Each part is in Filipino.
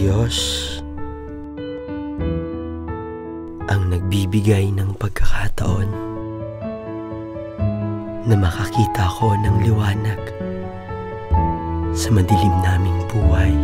Diyos ang nagbibigay ng pagkakataon na makakita ko ng liwanag sa madilim naming buhay.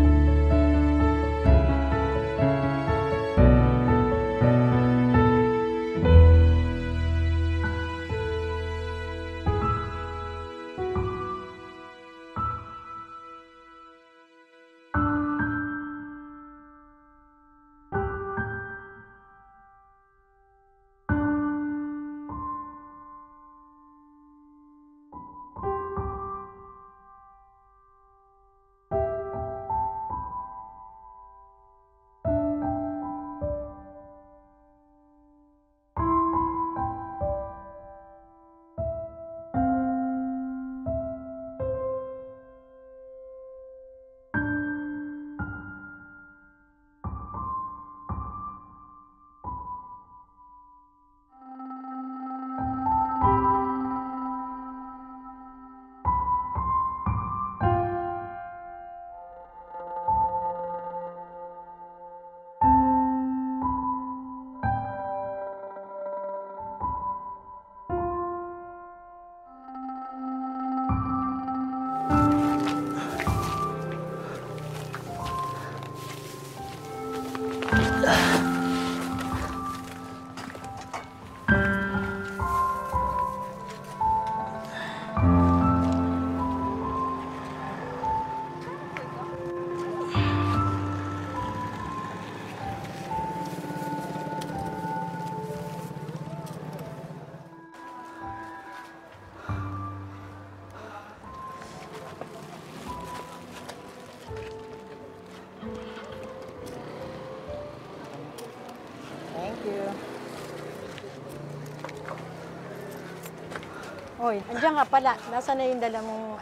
Hoy, andiyan ka pala. Nasaan na yung dala mong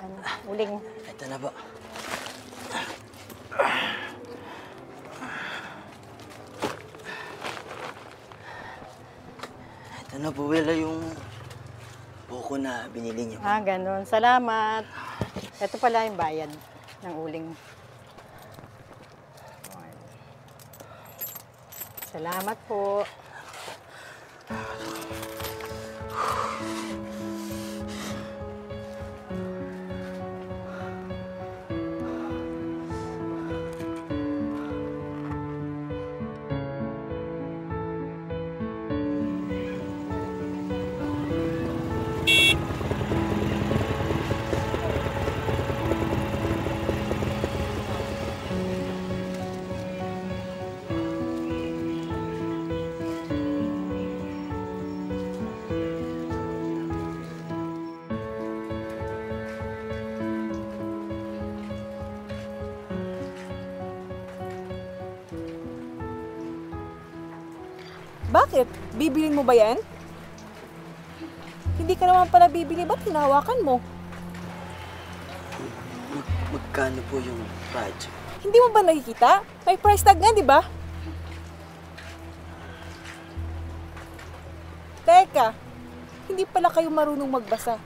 uling? Ito na po. Ito na po, Wela, yung buko na binili niyo. Ah, ganun. Salamat. Ito pala yung bayad ng uling. Salamat po. Bakit? Bibilin mo ba yan? Hindi ka naman pala bibili, ba't hinahawakan mo? Magkano po yung project? Hindi mo ba nakikita? May price tag nga, di ba? Teka, hindi pala kayo marunong magbasa.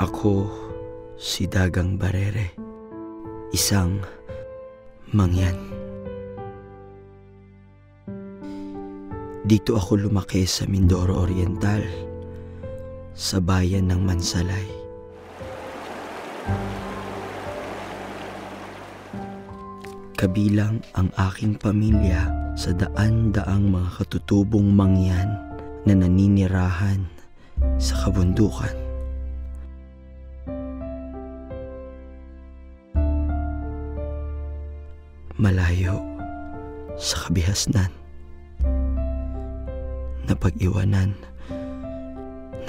Ako si Dagang Barere, isang mangyan. Dito ako lumaki sa Mindoro Oriental, sa bayan ng Mansalay. Kabilang ang aking pamilya sa daan-daang mga katutubong mangyan na naninirahan sa kabundukan. Malayo sa kabihasnan, na pag-iwanan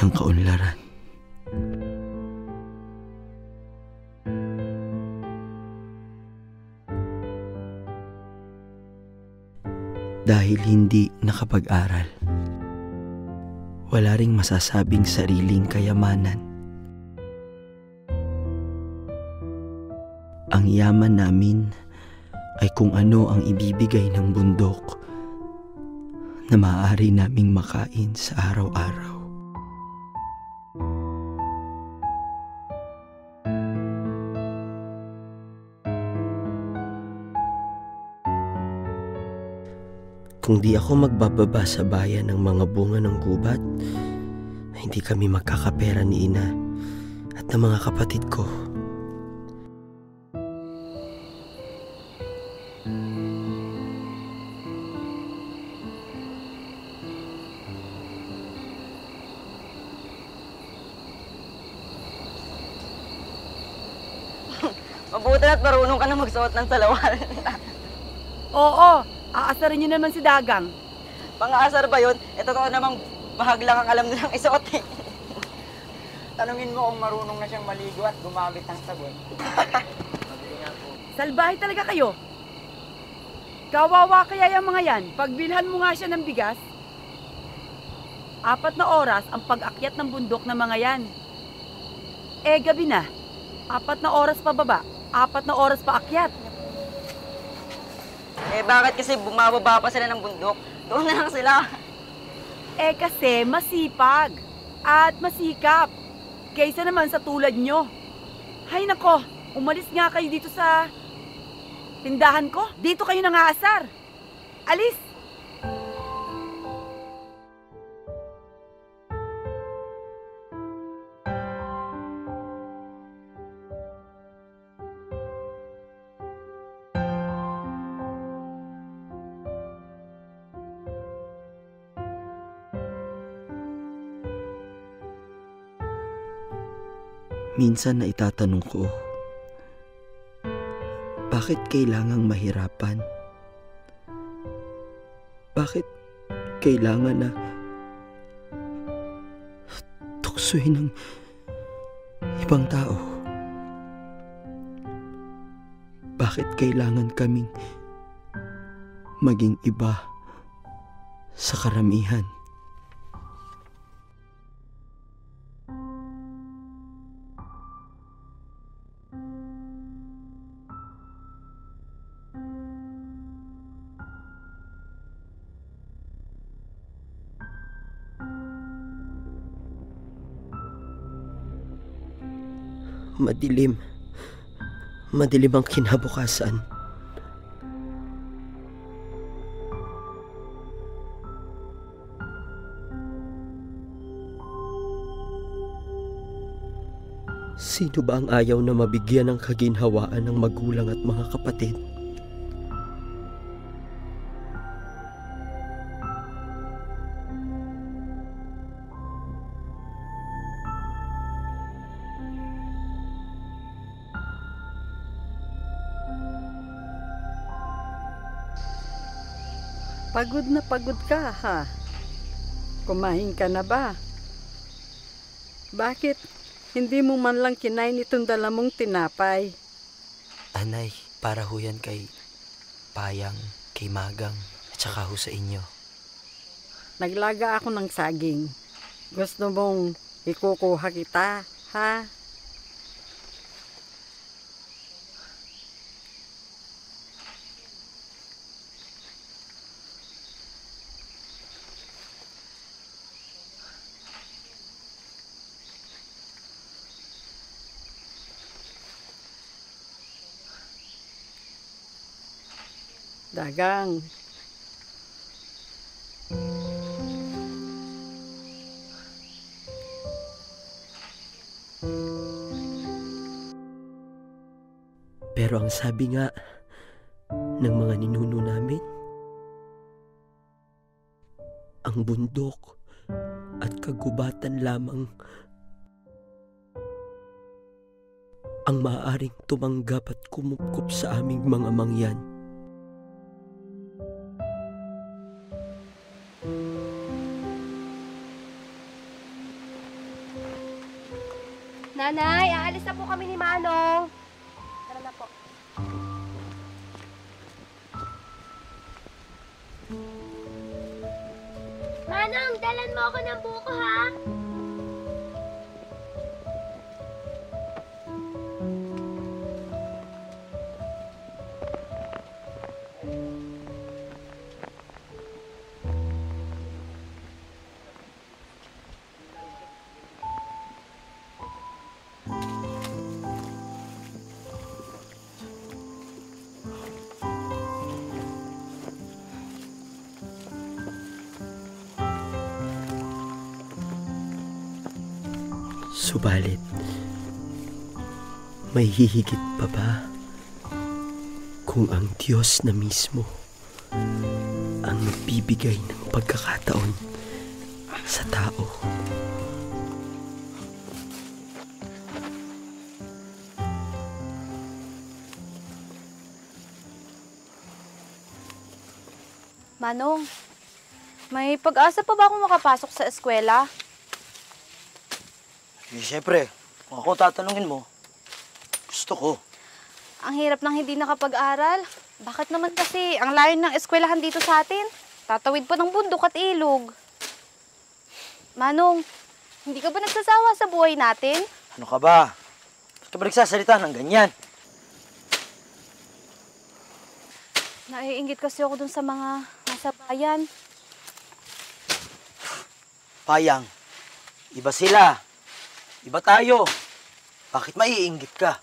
ng kaunlaran. Dahil hindi nakapag-aral, wala ring masasabing sariling kayamanan. Ang yaman namin ay kung ano ang ibibigay ng bundok na maaari naming makain sa araw-araw. Kung di ako magbababa sa bayan ng mga bunga ng gubat, hindi kami magkakapera ni Ina at ng mga kapatid ko. Mabuti na't marunong ka na magsuot ng salawal. Oo, aasarin niyo naman si Dagang. Pang-aasar ba yun? Eh, totoo namang bahag lang ang alam nilang isuot eh. Tanungin mo kung marunong na siyang maligo at gumamit ng sabon. Salbahe talaga kayo. Kawawa kaya yung mga yan. Pagbilhan mo nga siya ng bigas. 4 na oras ang pag-akyat ng bundok ng mga yan. Eh, gabi na. 4 na oras pa baba. 4 na oras pa akyat. Eh, bakit kasi bumababa pa sila ng bundok? Doon na lang sila. Eh, kasi masipag at masikap. Kaysa naman sa tulad nyo. Hay nako, umalis nga kayo dito sa tindahan ko. Dito kayo nangaasar. Alis! Minsan na itatanong ko, bakit kailangang mahirapan? Bakit kailangan na tuksoin ng ibang tao? Bakit kailangan kaming maging iba sa karamihan? Madilim. Madilim ang kinabukasan. Sino ba ang ayaw na mabigyan ng kaginhawaan ng magulang at mga kapatid? Pagod na pagod ka, ha? Kumain ka na ba? Bakit hindi mo man lang kinain itong dala mong tinapay? Anay, para ho yan kay Payang, kay Magang, at saka ho sa inyo. Naglaga ako ng saging. Gusto mong ikukuha kita, ha? Dagang. Pero ang sabi nga ng mga ninuno namin, ang bundok at kagubatan lamang ang maaaring tumanggap at kumupkup sa aming mga mangyan. Nanay, aalis na po kami ni Manong. Tara na po. Manong, dalan mo ako ng buko, ha? Subalit, may hihigit pa ba kung ang Diyos na mismo ang nagbibigay ng pagkakataon sa tao? Manong, may pag-asa pa ba akong makapasok sa eskwela? Siyempre, kung ako tatanungin mo, gusto ko. Ang hirap ng hindi nakapag-aral. Bakit naman kasi ang layo ng eskwelahan dito sa atin? Tatawid pa ng bundok at ilog. Manong, hindi ka ba nagsasawa sa buhay natin? Ano ka ba? Ba't ka ba nagsasalita ng ganyan? Naiinggit kasi ako dun sa mga nasa bayan. Payang, iba sila. Iba tayo. Bakit maiinggit ka?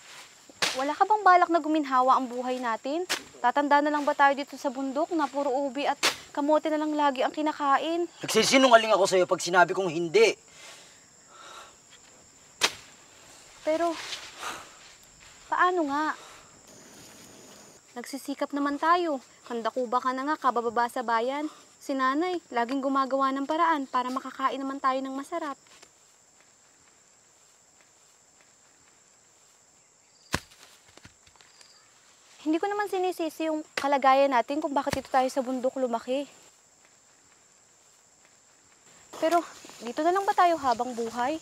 Wala ka bang balak na guminhawa ang buhay natin? Tatanda na lang ba tayo dito sa bundok na puro ubi at kamote na lang lagi ang kinakain? Nagsisinungaling ako sa'yo pag sinabi kong hindi. Pero, paano nga? Nagsisikap naman tayo. Kandakuba ka na nga, kabababa sa bayan. Si nanay, laging gumagawa ng paraan para makakain naman tayo ng masarap. Hindi ko naman sinisisi yung kalagayan natin kung bakit dito tayo sa bundok lumaki. Pero, dito na lang ba tayo habang buhay?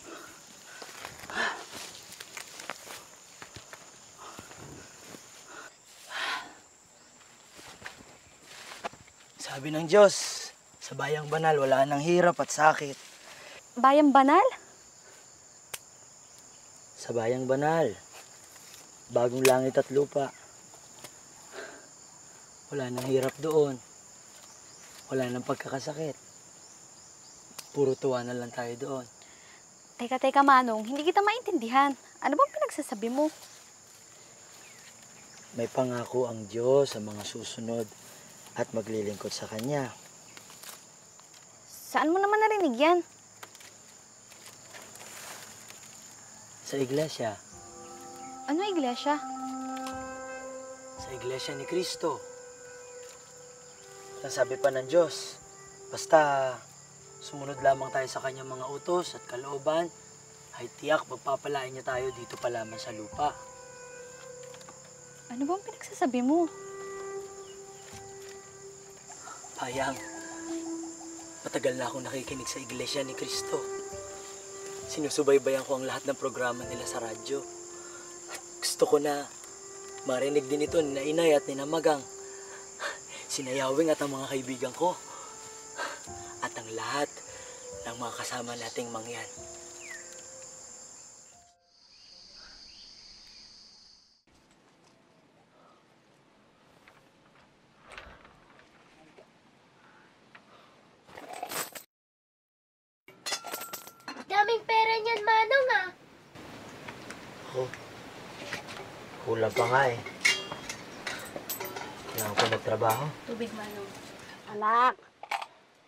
Sabi ng Diyos, sa bayang banal, wala nang hirap at sakit. Bayang banal? Sa bayang banal, bagong langit at lupa. Wala nang hirap doon. Wala nang pagkakasakit. Puro tuwa na lang tayo doon. Teka, Manong, hindi kita maintindihan. Ano bang pinagsasabi mo? May pangako ang Diyos sa mga susunod at maglilingkod sa Kanya. Saan mo naman narinig yan? Sa iglesia. Ano iglesia? Sa iglesia ni Kristo. Ang sabi pa ng Diyos, basta sumunod lamang tayo sa Kanyang mga utos at kalooban, ay tiyak pagpapalain niya tayo dito pa lamang sa lupa. Ano bang pinagsasabi mo? Payang, matagal na akong nakikinig sa iglesia ni Kristo. Sinusubaybayan ko ang lahat ng programa nila sa radyo. At gusto ko na marinig din ito ni Inay at ni Magang, sinayawing at ang mga kaibigan ko, at ang lahat ng mga kasama nating mangyan. Daming pera niyan, Manong, ah. Oh, kulang pa nga eh. Kailangan ko magtrabaho. Tubig, Manong. Anak,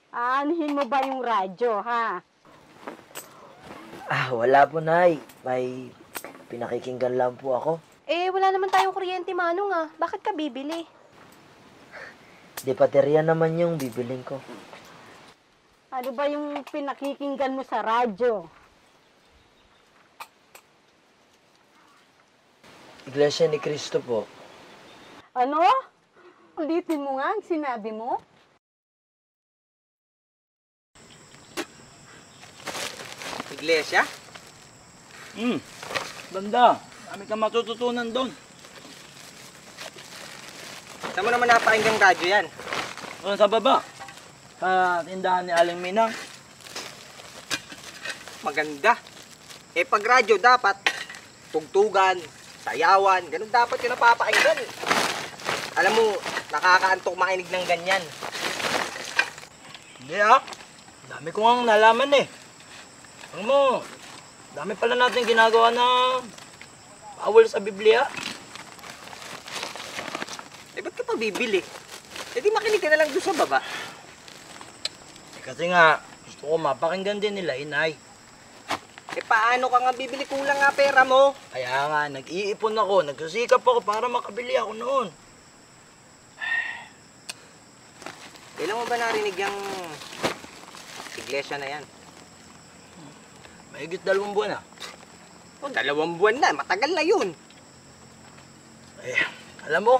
aanhin mo ba yung radyo, ha? Wala po, Nay. May pinakikinggan lang po ako. Eh, wala naman tayong kuryente, Manong, ah. Bakit ka bibili? Di baterya naman yung bibiling ko. Ano ba yung pinakikinggan mo sa radyo? Iglesia ni Kristo po. Ano? Ulitin mo nga ang sinabi mo. Iglesia? Ganda. Dami kang matututunan doon. Saan mo naman napakinggang radyo yan? Doon sa baba. sa tindahan ni Aling Minang. Maganda. Pag radyo dapat, tugtugan, sayawan, ganun dapat yung napapakinggan. Alam mo, nakakaantok makinig ng ganyan. Hindi dami ko nga nalaman eh. Alam mo, dami pala natin ginagawa na bawal sa Biblia. Ba't ka pa bibili? Di makinig ka na lang doon sa baba. Kasi nga, gusto ko mapakinggan din nila, inay. Paano ka nga bibili? Kulang nga pera mo. Kaya nga, nag-iipon ako, nagsusikap ako para makabili ako noon. Kailan mo ba narinig yung iglesia na yan? Mahigit 2 buwan na. 2 buwan na, matagal na yun. Alam mo,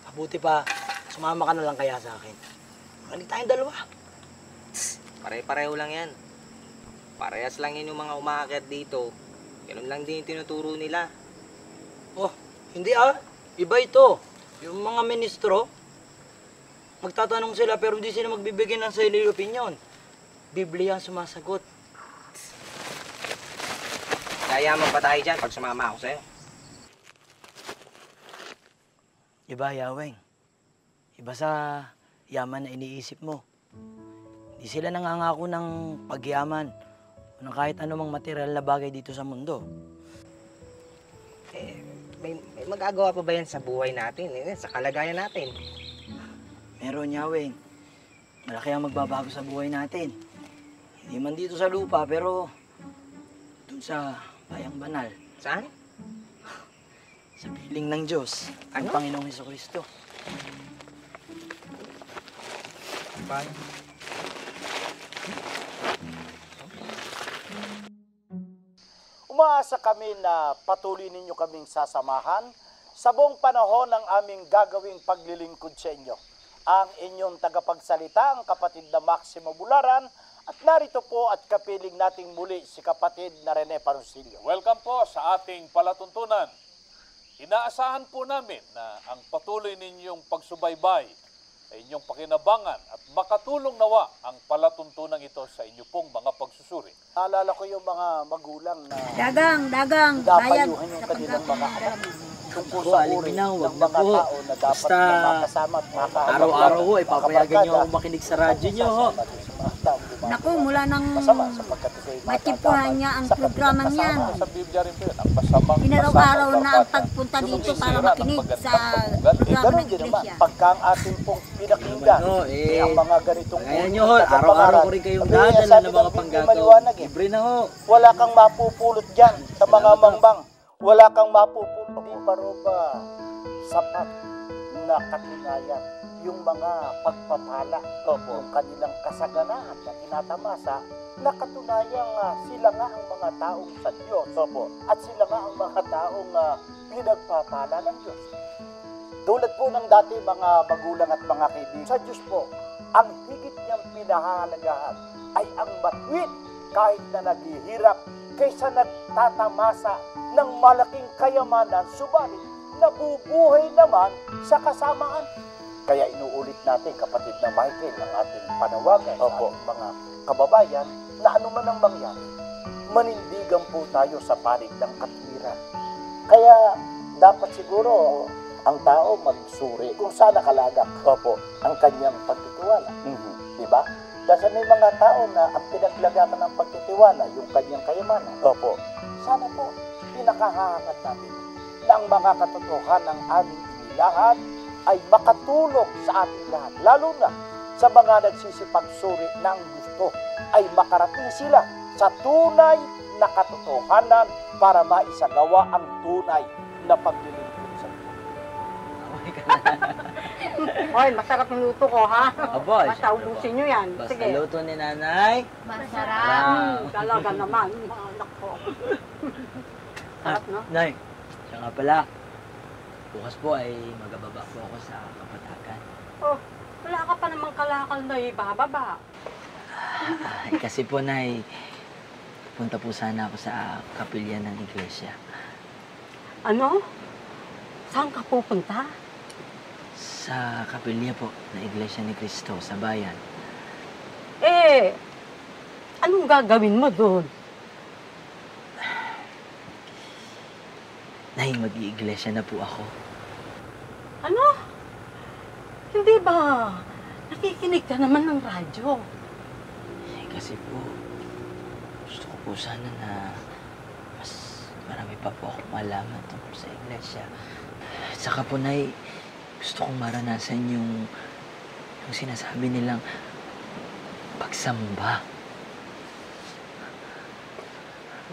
mabuti pa, sumama ka na lang kaya sa akin. Makinig tayong 2. Pare-pareho lang yan. Parehas lang yun yung mga umaakit dito. Ganun lang din yung tinuturo nila. Oh, hindi iba ito. Yung mga ministro, magtatanong sila pero hindi sila magbibigay ng sarili opinion. Biblia ang sumasagot. Yayaman pa tayo dyan pag sumama ako sa'yo. Iba, Yaweng. Iba sa yaman na iniisip mo. Hindi sila nangangako ng pagyaman o ng kahit anumang material na bagay dito sa mundo. May magagawa pa ba yan sa buhay natin? Sa kalagayan natin? Meron, Yaweng. Malaki ang magbabago sa buhay natin. Hindi man dito sa lupa, pero dun sa bayang banal. Saan? Sa piling ng Diyos, ang Panginoong Hesukristo. Umaasa kami na patuloy ninyo kaming sasamahan sa buong panahon ng aming gagawing paglilingkod sa inyo. Ang inyong tagapagsalita, ang kapatid na Maximo Bularan, at narito po at kapiling nating muli si kapatid na Rene Parusilio. Welcome po sa ating palatuntunan. Inaasahan po namin na ang patuloy ninyong pagsubaybay sa inyong pakinabangan at makatulong nawa ang palatuntunan ito sa inyo pong mga pagsusuri. Naalala ko yung mga magulang na Dagang, napayuhan yung kanilang mga anak tungkol sa uri ng mga tao na dapat na makasama at makakaalam. Araw-araw ho, ipapayagan nyo ako makinig sa radyo nyo ho. Naku, mula nang masama sapagkat ito'y matipuhan niya ang programa niyan. Sa Biblia rin po yun, ang masamang Inaraw-araw na ang pagpunta dito para makinig sa programa ganun ng din naman, iglesia. pagka ang ating pong pinakinggan, ang mga ganitong Kaya nyo ho, araw-araw ko rin kayong dadala ng mga panggagaw. Libre na ho. wala kang mapupulot dyan sa mga mangbang. Wala kang mapupulot. Di pa rin ba sapat na katunayan yung mga pagpapala, yung kanilang kasaganaan na tinatamasa, na katunayang sila nga ang mga taong sa Diyos. At sila nga ang mga taong pinagpapala ng Diyos. Tulad po ng dati mga magulang at mga kaibigan, sa Diyos po, ang higit niyang pinahahalagahan ay ang matuwid kahit na naghihirap kaysa nagtatamasa ng malaking kayamanan, subalit nabubuhay naman sa kasamaan. Kaya inuulit natin, kapatid na Michael, ang ating panawagan sa ating mga kababayan na anuman ang mangyari, manindigan po tayo sa panig ng katwiran. Kaya dapat siguro ang tao magsuri kung saan nakalagak ang kanyang pagtitiwala. Diba? Dahil may mga tao na ang pinaglagakan ng pagtitiwala, yung kanyang kayamanan. Sana po, pinakahangad natin na ang mga katotohanan ng aming inilahat ay makatulong sa ating lahat. Lalo na sa mga nagsisipagsuri ng gusto ay makarating sila sa tunay na katotohanan para maisagawa ang tunay na paglilingkod sa Diyos. Hoy, masarap ang luto ko, ha? Aboy. Basta ubusin nyo yan. Basta Sige. luto ni nanay. Masarap. Talaga naman, mga anak ko. Sarap, no? Nay, siya nga pala. Bukas po ay magababa po ako sa Kapatagan. Oh, wala ka pa namang kalakal na ibababa. Ay, kasi po, Nay, punta po sana ako sa kapilya ng iglesia. Ano? Saan ka pupunta? Sa kapilya po ng Iglesia ni Cristo sa bayan. Anong gagawin mo doon? Nay, mag-iiglesia na po ako. Ano? Hindi ba? Nakikinig ka naman ng radyo. Kasi po, gusto ko po sana na mas marami pa po akong malaman tungkol sa iglesia. At saka po, Nay, gusto kong maranasan yung sinasabi nilang pagsamba.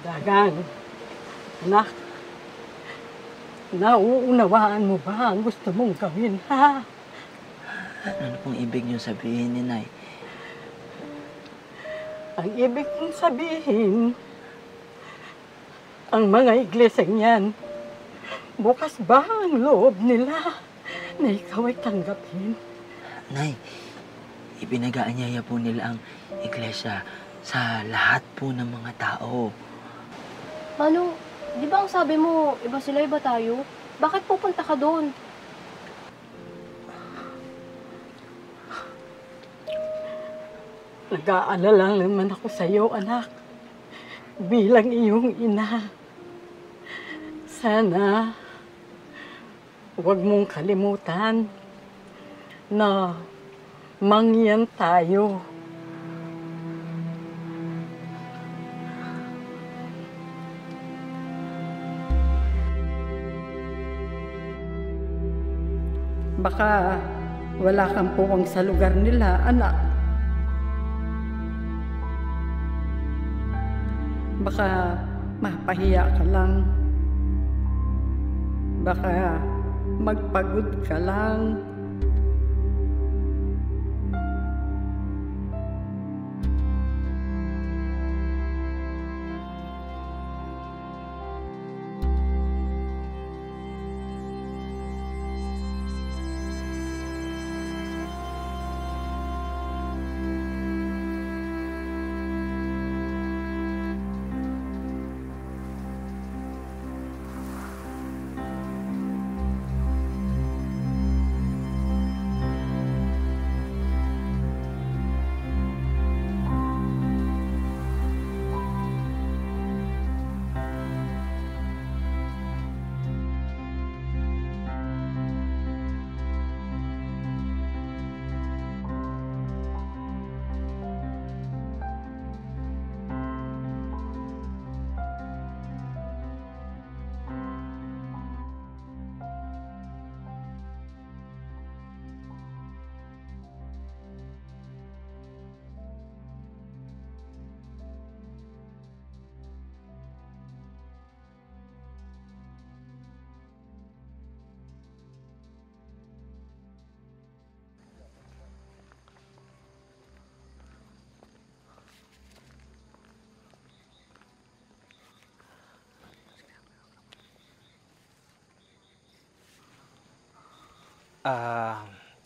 Dagang, anak, nauunawaan mo ba ang gusto mong gawin, ha? Ano pong ibig niyo sabihin ni Nay? Ang ibig kong sabihin, ang mga iglesyang yan, bukas ba ang loob nila na ikaw ay tanggapin? Nay, ipinag-aanyaya po nila ang iglesia sa lahat po ng mga tao. Manong, di ba ang sabi mo, iba sila, iba tayo? Bakit pupunta ka doon? Nag-aalala naman ako sa iyo, anak. Bilang iyong ina. Sana, huwag mong kalimutan na mangyan tayo. Baka wala kang puwang sa lugar nila, anak. Baka mapahiya ka lang. Baka magpagod ka lang.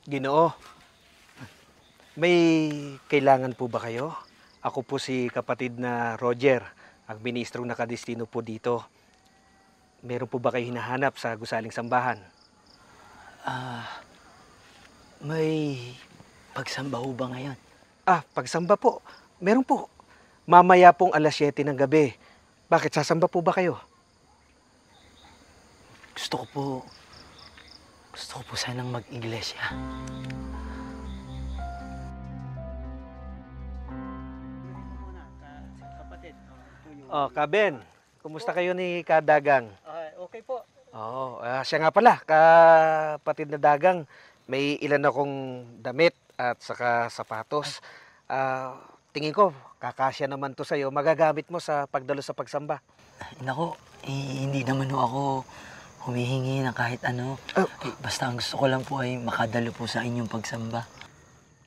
Ginoo, may kailangan po ba kayo? Ako po si kapatid na Roger, ang ministrong nakadestino po dito. Meron po ba kayo hinahanap sa gusaling sambahan? May pagsamba ho ba ngayon? Pagsamba po. Meron po. Mamaya pong alas 7 ng gabi. Bakit, sasamba po ba kayo? Gusto ko po sanang mag-iglesia. Kaben, kumusta kayo ni Kadagang? Okay po. Siya nga pala, kapatid na Dagang, may ilan akong damit at saka sapatos. Tingin ko, kakasya naman to sa'yo. Magagamit mo sa pagdalo sa pagsamba. Nako, hindi naman ho ako humihingi ng kahit ano. Basta ang gusto ko lang po ay makadalo po sa inyong pagsamba.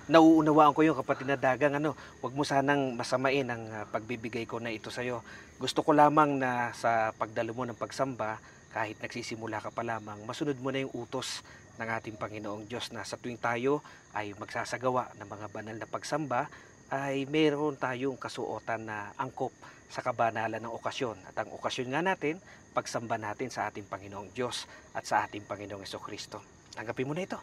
Nauunawaan ko yung kapatid na Dagang. Huwag mo sanang masamain ang pagbibigay ko na ito sa'yo. Gusto ko lamang na sa pagdalo mo ng pagsamba, kahit nagsisimula ka pa lamang, masunod mo na yung utos ng ating Panginoong Diyos na sa tuwing tayo ay magsasagawa ng mga banal na pagsamba, ay mayroon tayong kasuotan na angkop sa kabanalan ng okasyon. At ang okasyon nga natin, pagsamba natin sa ating Panginoong Diyos at sa ating Panginoong Jesucristo. Tanggapin mo na ito.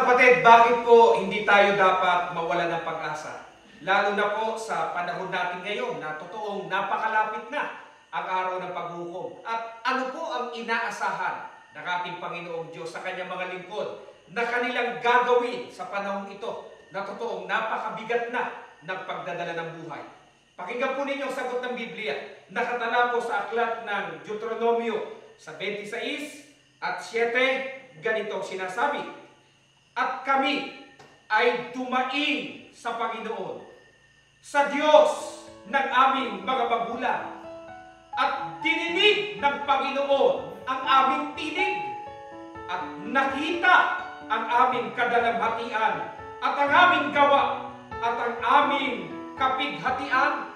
kapatid, bakit po hindi tayo dapat mawala ng pag-asa? Lalo na po sa panahon natin ngayon na totoong napakalapit na ang araw ng paghukom. At ano po ang inaasahan ng ating Panginoong Diyos sa kanyang mga lingkod na kanilang gagawin sa panahon ito na totoong napakabigat na ng pagdadala ng buhay? Pakinggan po ninyo ang sagot ng Biblia. Nakatala po sa aklat ng Deuteronomio sa 26 at 7, ganito sinasabi, "At kami ay dumaing sa Panginoon, sa Diyos ng aming mga magulang, at dininig ng Panginoon ang aming tinig, at nakita ang aming kadalamhatian, at ang aming gawa, at ang aming kapighatian."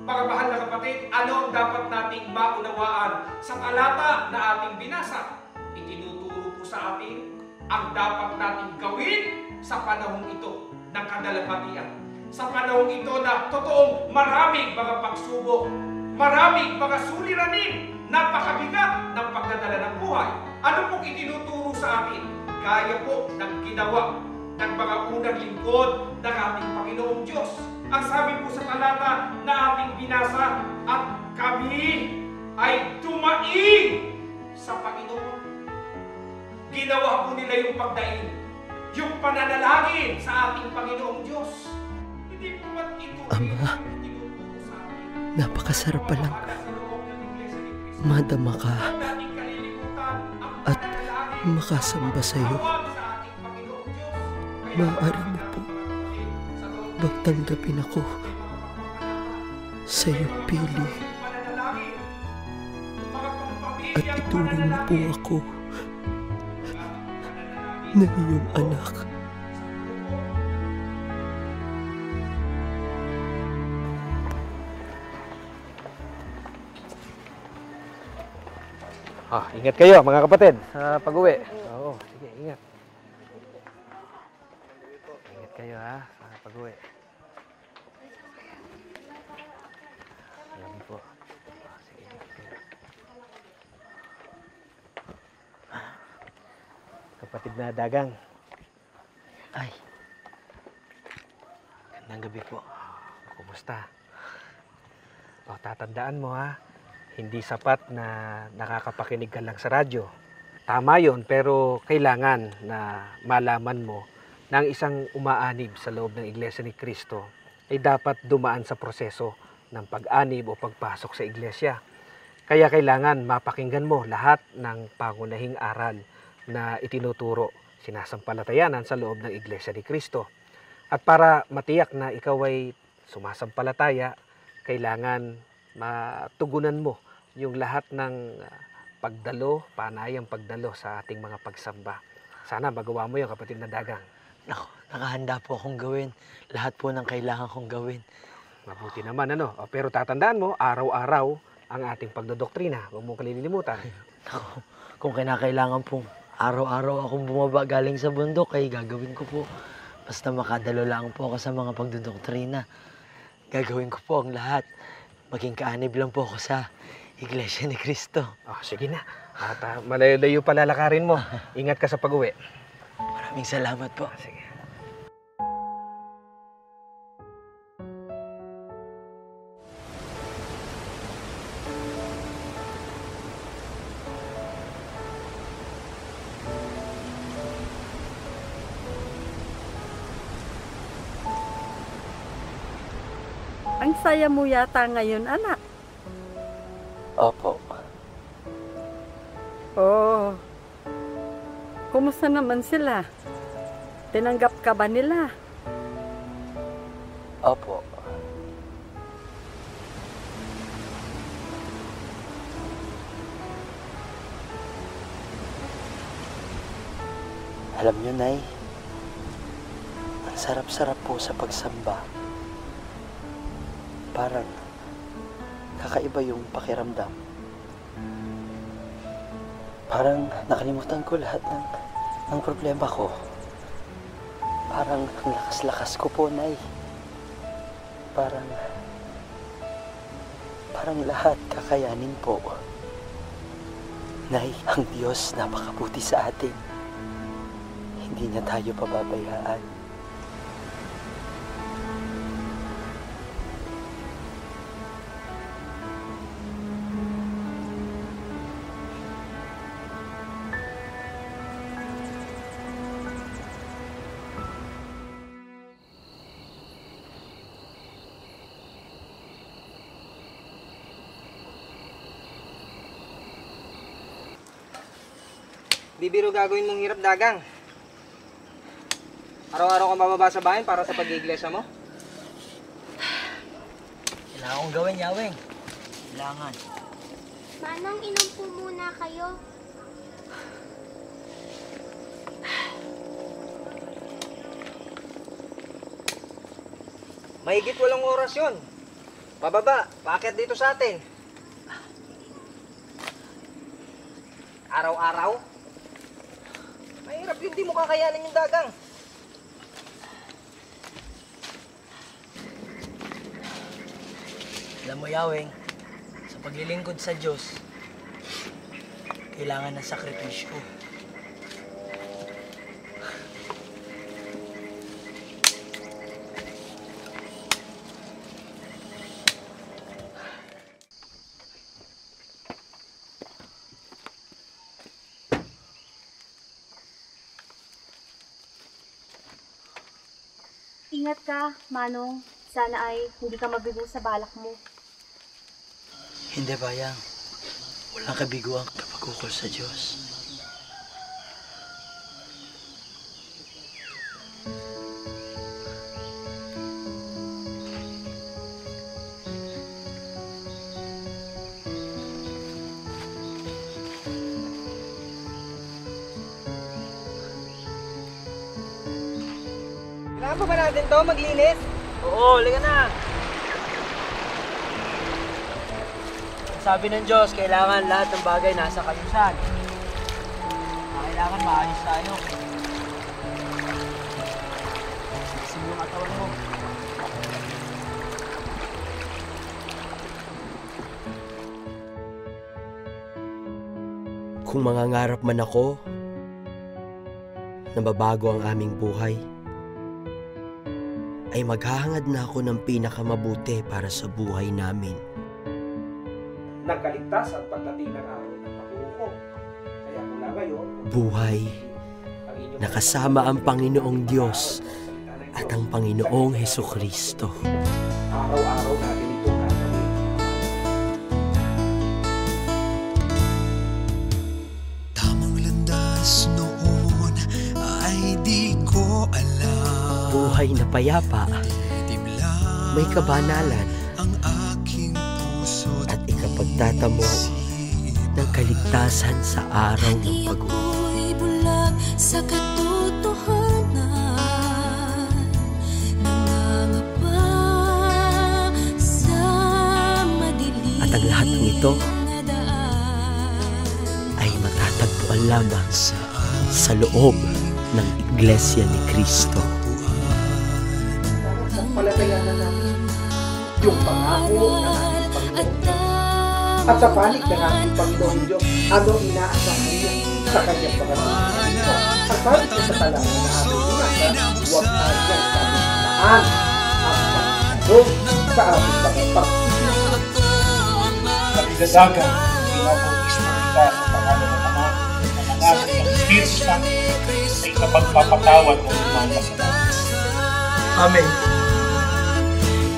Mga mahal na kapatid, ano ang dapat nating maunawaan sa talata na ating binasa? Itinuturo po sa atin ang dapat nating gawin sa panahong ito ng kadalamhatian. Sa panahong ito na totoong maraming mga pagsubok, maraming mga suliranin, napakabigat ng pagdadala ng buhay. Ano pong itinuturo sa atin? Gaya po ng ginawa ng mga unang lingkod ng ating Panginoong Diyos. Ang sabi po sa talata na ating binasa, "At kami ay dumaing sa Panginoon." Ginawa po nila yung pagdaing, yung pananalangin sa ating Panginoong Diyos. Hindi po ba't ito Ama, napakasarap palang madama ka at makasamba sa iyo. Maaari mo po bang tanggapin ako sa iyong pili at ituring mo po ako na iyong anak? Ingat kayo mga kapatid sa pag-uwi. Oo, sige, ingat. Ingat kayo ha, sa pag-uwi. Ayan po. Sige, ingat kayo. Kapatid na dagang. Ay, gandang gabi po. Kumusta? O, tatandaan mo ha, hindi sapat na nakakapakinig ka lang sa radyo. Tama yon, pero kailangan na malaman mo na ang isang umaanib sa loob ng Iglesia ni Cristo ay dapat dumaan sa proseso ng pag-anib o pagpasok sa iglesia. Kaya kailangan mapakinggan mo lahat ng pangunahing aral na itinuturo, sinasampalatayanan sa loob ng Iglesia ni Cristo. At para matiyak na ikaw ay sumasampalataya, kailangan matugunan mo yung lahat ng pagdalo, panayang pagdalo sa ating mga pagsamba. Sana magawa mo yung kapatid na dagang. Naku, nakahanda po akong gawin. Lahat po ng kailangan kong gawin. Mabuti naman ano. Pero tatandaan mo, araw-araw ang ating pagdodoktrina. Huwag mong kalilimutan. Naku, kung kinakailangan pong araw-araw akong bumaba galing sa bundok, ay gagawin ko po. Basta makadalo lang po ako sa mga pagdodoktrina. Gagawin ko po ang lahat. Maging kaanib lang po ako sa Iglesia ni Cristo. Oh, sige na. At malayo-layo palalakarin mo. Ingat ka sa pag-uwi. Maraming salamat po. Sige. Ang saya mo yata ngayon, anak. Opo. Oo. Kumusta naman sila? Tinanggap ka ba nila? Opo. Alam niyo, Nay, ang sarap-sarap po sa pagsamba. Parang kakaiba yung pakiramdam. Parang nakalimutan ko lahat ng problema ko. Parang ang lakas-lakas ko po, Nay. Parang lahat kakayanin po. Nay, ang Diyos napakabuti sa atin. hindi niya tayo pababayaan. Bibiro gagawin mong hirap dagang. Araw-araw ka mababa sa bayan para sa pag-iglesia mo? Kailangan kong gawin, Yaweng. Kailangan. Manang, inom po muna kayo. Mahigit 8 oras yun. Pababa, paakyat dito sa atin. Araw-araw? Mahirap yun, di mo kakayanin yung dagang. Alam mo, Yaweng, sa paglilingkod sa Diyos, kailangan ng sakripisyo. Ingat ka, Manong. Sana ay hindi ka mabigo sa balak mo. Hindi, Bayang. Walang kabiguan kapag ukol sa Diyos. Kailangan pa ba natin to maglinis? Oo, halika na! Sabi ng Diyos, kailangan lahat ng bagay nasa kayusan. Kailangan maayos tayo. Siksin mo yung katawan mo. Kung mangangarap man ako na mabago ang aming buhay, ay maghahangad na ako ng pinakamabuti para sa buhay namin. Nagkaligtas at pagdating ng araw ng pag-uukong. Kaya mula ngayon, Buhay na kasama ang Panginoong Diyos at ang Panginoong Hesukristo. araw-araw natin ito gagawin. Tamang landas noon ay di ko alam. Buhay na payapa, may kabanalan, at ikapagtatamo ng kaligtasan sa araw ng pag-uwi. Bulag sa katotohanan, nangangapa sa madilim. At ang lahat ng ito ay matatagpuan lamang sa loob ng Iglesia ni Cristo. Palatayanan natin yung pangako ng ating Panginoon. At sa panig ng ating Panginoon Diyos, ano inaasahan niya sa kanyang pangalaman. At sabi ko sa talangin na ating inasa, huwag natin pagkakaan ang pagkakaan sa ating pagkakaan. Kapigadagan, pinapagis mo kita sa pangalan ng Ama, ng Anak, ng Espiritu Santo, sa ikapagpapatawad ng mga kasalanan. Amen.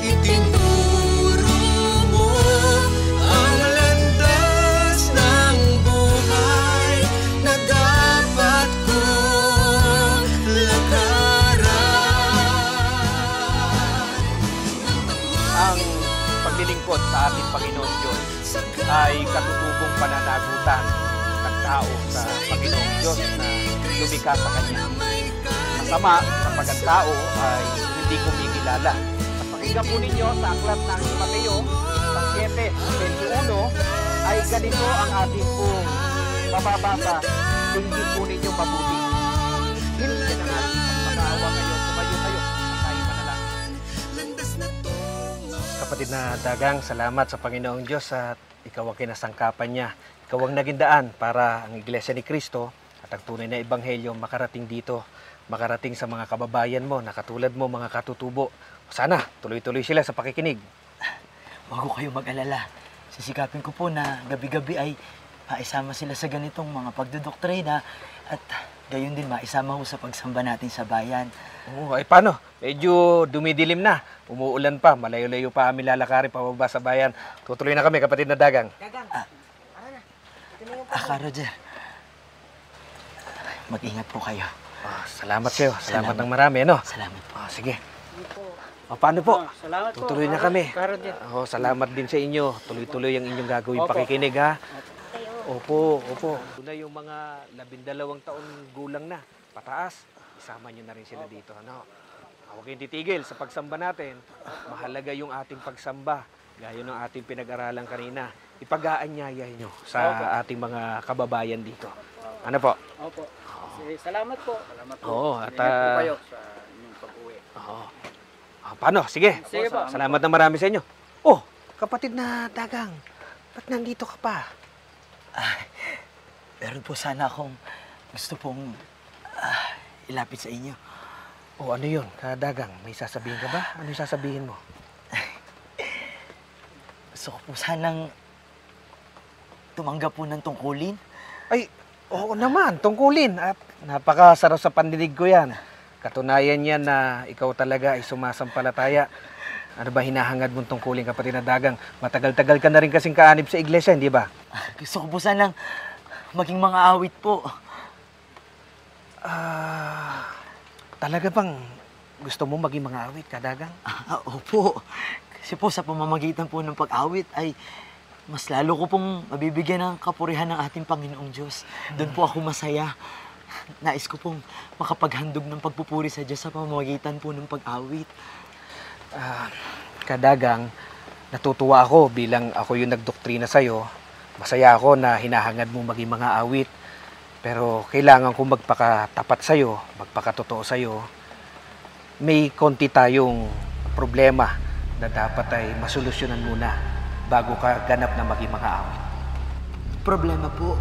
Itinuro mo ang landas ng buhay na dapat kong lakaran. Ang paglilingkod sa ating Panginoon Diyos ay katutubong pananagutan ng tao sa Panginoong Diyos na lumikha sa Kanya. Masama kapag ang tao ay hindi kumikilala. Pakinggan po ninyo sa aklat ng Mateo, sa 7:21, ay ganito ang ating pong mababasa. Tingin po ninyo mabuti. Hindi na natin magpakaawa ngayon. Tumayo kayo at tayo manalangin. Kapatid na Dagang, salamat sa Panginoong Diyos at ikaw ang kinasangkapan niya. Ikaw ang naging daan para ang Iglesia ni Cristo at at ang tunay na ebanghelyo makarating dito, makarating sa mga kababayan mo na katulad mo, mga katutubo. Sana tuloy-tuloy sila sa pakikinig. Huwag ko kayong mag-alala. Sisikapin ko po na gabi-gabi ay maisama sila sa ganitong mga pagdodoktrina at gayon din maisama ko sa pagsamba natin sa bayan. Oo, ay paano? Medyo dumidilim na. Umuulan pa. Malayo-layo pa kami lalakarin pababa sa bayan. Tutuloy na kami, kapatid na dagang. Roger. Mag-ingat po kayo. Salamat kayo. Salamat ng marami, ano? Salamat po. Sige. Paano po? Salamat po. Tutuloy na kami. Roger. Salamat din sa inyo. Tuloy-tuloy ang inyong gagawin pakikinig, ha? Opo. Ito na yung mga 12 taon gulang na, pataas. Isama nyo na rin sila dito, ano? Huwag kayong titigil sa pagsamba natin. Mahalaga yung ating pagsamba. Gaya ng ating pinag-aralan kanina. Ipag-aanyaya nyo sa ating mga kababayan dito. Ano po? Opo. Salamat po. Salamat po. Oo, at Ingat po kayo sa inyong pag-uwi. Oo. Paano? Sige. Sige po. Salamat na marami sa inyo. Oh, kapatid na dagang. Ba't nandito ka pa? Meron po sana akong gusto pong ilapit sa inyo. Oh, ano yun? Kadagang, may sasabihin ka ba? Ano yung sasabihin mo? Gusto ko po sanang tumanggap po ng tungkulin. Ay, oo naman, tungkulin. At napakasarap sa pandinig ko yan. Katunayan yan na ikaw talaga ay sumasampalataya. Ano ba hinahangad mong tungkulin, kapatid na dagang? Matagal-tagal ka na rin kasing kaanib sa iglesia, hindi ba? Gusto ko po sanang maging mga awit po. Talaga bang gusto mo maging mga awit, kadagang? Opo. Kasi po sa pamamagitan po ng pag-awit ay mas lalo ko pong mabibigyan ng kapurihan ng ating Panginoong Diyos. Doon po ako masaya. Nais ko pong makapaghandog ng pagpupuri sa Diyos sa pamamagitan po ng pag-awit. Kadagang, natutuwa ako bilang ako yung nagdoktrina sa'yo. Masaya ako na hinahangad mo maging mga awit. Pero kailangan kong magpakatapat sa'yo, magpakatotoo sa'yo. May konti tayong problema na dapat ay masolusyonan muna bago ka ganap na maging mga awit. Problema po?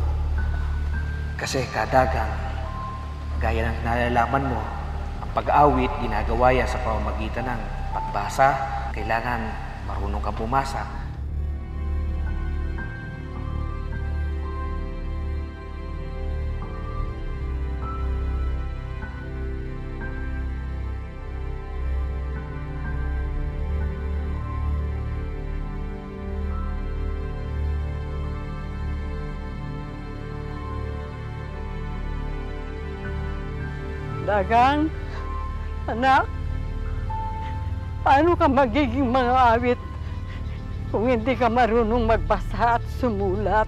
Kasi kadagang, gaya ng nalalaman mo, ang pag-awit ginagawa yan sa pamamagitan ng pagbasa. Kailangan marunong kang bumasa. Dagang, anak, paano ka magiging mga awit kung hindi ka marunong magbasa at sumulat?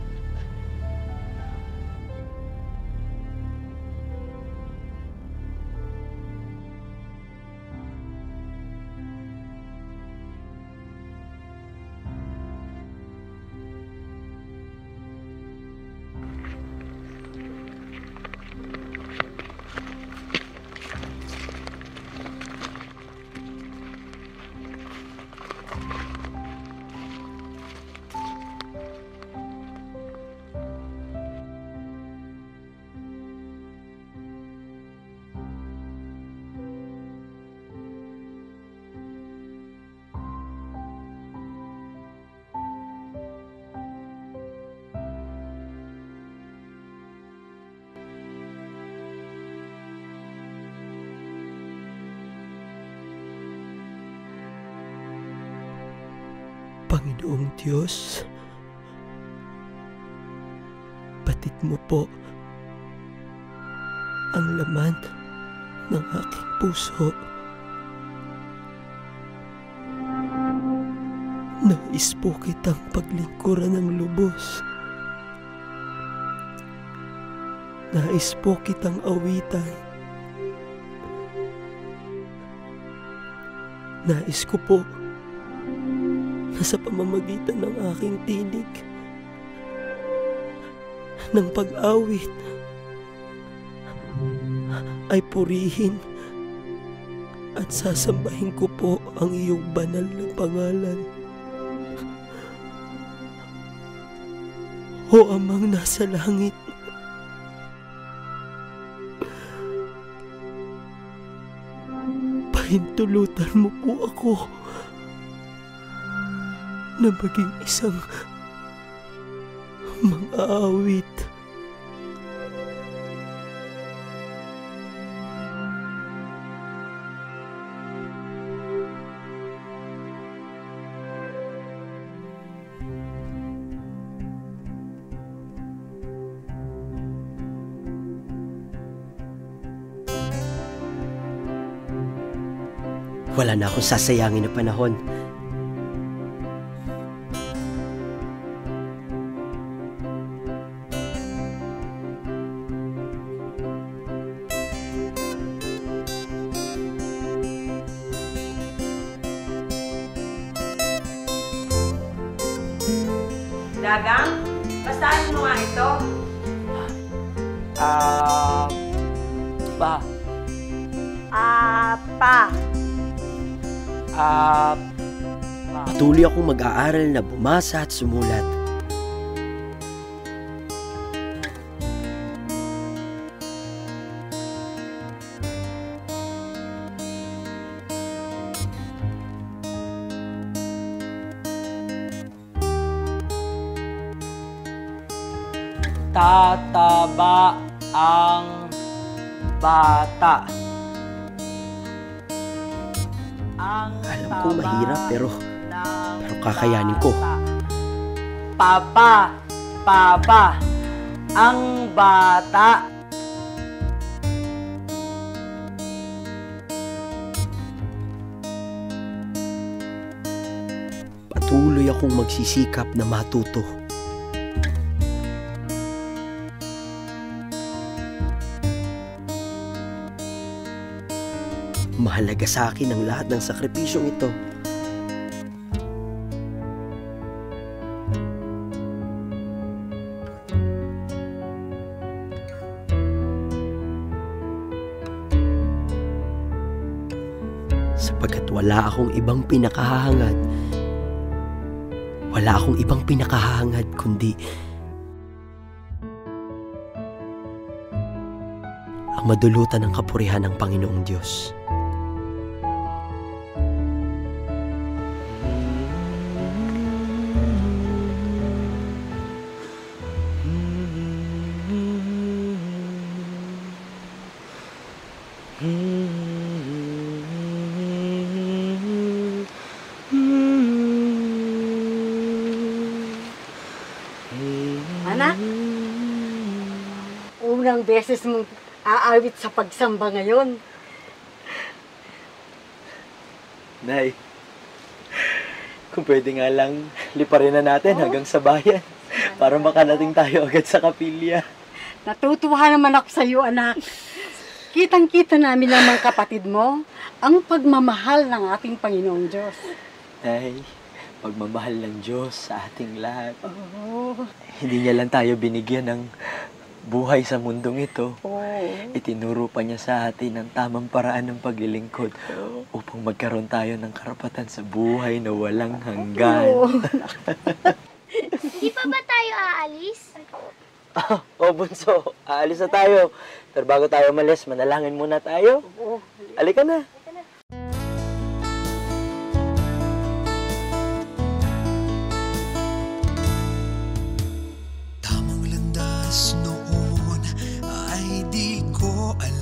Panginoong Diyos, batid mo po ang laman ng aking puso. Nais po kitang paglingkuran ng lubos. Nais po kitang awitan. Nais ko po na sa pamamagitan ng aking tinig, ng pag-awit, ay purihin at sasambahin ko po ang iyong banal na pangalan. O Amang nasa langit, pahintulutan mo po ako na maging isang mang-aawit. Wala na akong sasayangin na panahon. Dagang, basahin mo nga ito. Pa. Pa. Patuloy akong mag-aaral na bumasa at sumulat. Tataba ang bata. Alam ko mahirap pero kakayanin ko. Papa, ang bata. Patuloy akong magsisikap na matuto. Mahalaga sa akin ang lahat ng sakripisyong ito. Sapagkat wala akong ibang pinakahahangad. Wala akong ibang pinakahahangad kundi ang madulutan ng kapurihan ng Panginoong Diyos. Anak, unang beses mong aawit sa pagsamba ngayon. Nay, kung pwede nga lang, liparin na natin hanggang sa bayan para makarating tayo agad sa kapilya. Natutuwa naman ako sa iyo, anak. Kitang-kita namin naman kapatid mo ang pagmamahal ng ating Panginoong Diyos. Nay, pagmamahal ng Diyos sa ating lahat. Oo. Hindi niya lang tayo binigyan ng buhay sa mundong ito. Oo. Itinuro pa niya sa atin ang tamang paraan ng paglilingkod upang magkaroon tayo ng karapatan sa buhay na walang hanggan. Hindi pa ba tayo aalis? Bunso, aalis na tayo. Pero bago tayo umalis, manalangin muna tayo. Halika na. Tamang landas noon ay di ko alam.